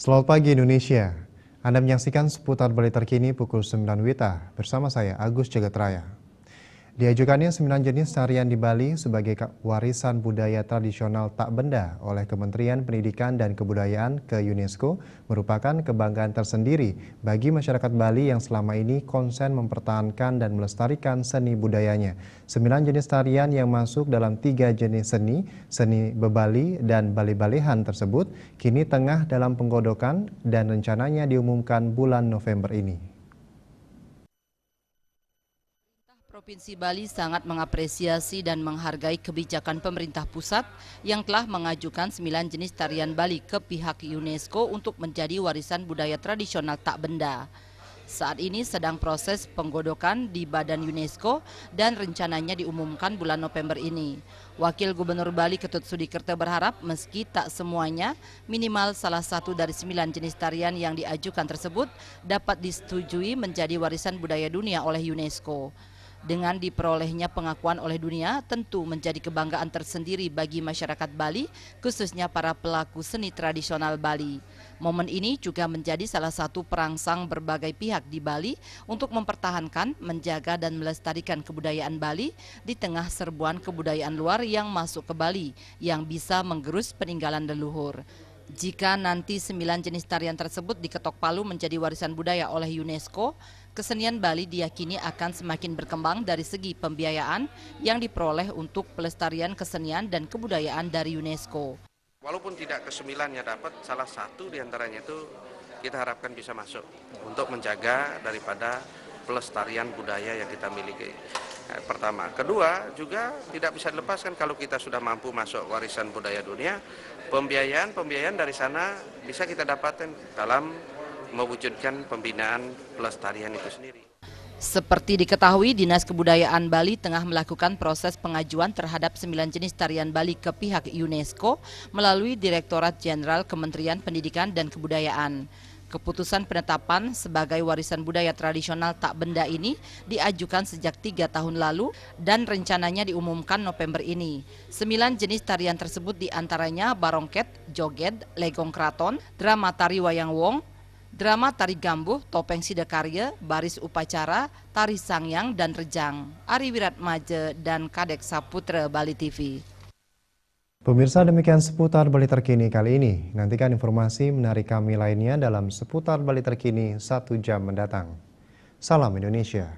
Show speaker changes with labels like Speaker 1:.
Speaker 1: Selamat pagi Indonesia. Anda menyaksikan seputar Bali terkini pukul 9 WITA bersama saya Agus Jagatraya. Diajukannya 9 jenis tarian di Bali sebagai warisan budaya tradisional tak benda oleh Kementerian Pendidikan dan Kebudayaan ke UNESCO merupakan kebanggaan tersendiri bagi masyarakat Bali yang selama ini konsen mempertahankan dan melestarikan seni budayanya. 9 jenis tarian yang masuk dalam 3 jenis seni bebali dan bali-balehan tersebut kini tengah dalam penggodokan dan rencananya diumumkan bulan November ini.
Speaker 2: Provinsi Bali sangat mengapresiasi dan menghargai kebijakan pemerintah pusat yang telah mengajukan 9 jenis tarian Bali ke pihak UNESCO untuk menjadi warisan budaya tradisional tak benda. Saat ini sedang proses penggodokan di Badan UNESCO dan rencananya diumumkan bulan November ini. Wakil Gubernur Bali Ketut Sudikerto berharap meski tak semuanya, minimal salah satu dari 9 jenis tarian yang diajukan tersebut dapat disetujui menjadi warisan budaya dunia oleh UNESCO. Dengan diperolehnya pengakuan oleh dunia, tentu menjadi kebanggaan tersendiri bagi masyarakat Bali, khususnya para pelaku seni tradisional Bali. Momen ini juga menjadi salah satu perangsang berbagai pihak di Bali untuk mempertahankan, menjaga dan melestarikan kebudayaan Bali di tengah serbuan kebudayaan luar yang masuk ke Bali, yang bisa menggerus peninggalan leluhur. Jika nanti 9 jenis tarian tersebut diketok palu menjadi warisan budaya oleh UNESCO, kesenian Bali diyakini akan semakin berkembang dari segi pembiayaan yang diperoleh untuk pelestarian kesenian dan kebudayaan dari UNESCO.
Speaker 3: Walaupun tidak ke-9-nya dapat, salah satu diantaranya itu kita harapkan bisa masuk untuk menjaga daripada pelestarian budaya yang kita miliki. Pertama. Kedua, juga tidak bisa dilepaskan kalau kita sudah mampu masuk warisan budaya dunia, pembiayaan dari sana bisa kita dapatkan dalam mewujudkan pembinaan pelestarian itu sendiri.
Speaker 2: Seperti diketahui, Dinas Kebudayaan Bali tengah melakukan proses pengajuan terhadap 9 jenis tarian Bali ke pihak UNESCO melalui Direktorat Jenderal Kementerian Pendidikan dan Kebudayaan. Keputusan penetapan sebagai warisan budaya tradisional tak benda ini diajukan sejak 3 tahun lalu dan rencananya diumumkan November ini. 9 jenis tarian tersebut diantaranya barongket, joget, legong kraton, drama tari wayang wong, drama tari gambuh, topeng sidakarya, baris upacara, tari sangyang dan rejang. Ari Wiratmaje dan Kadek Saputra Bali TV.
Speaker 1: Pemirsa, demikian seputar Bali terkini kali ini. Nantikan informasi menarik kami lainnya dalam seputar Bali terkini 1 jam mendatang. Salam Indonesia.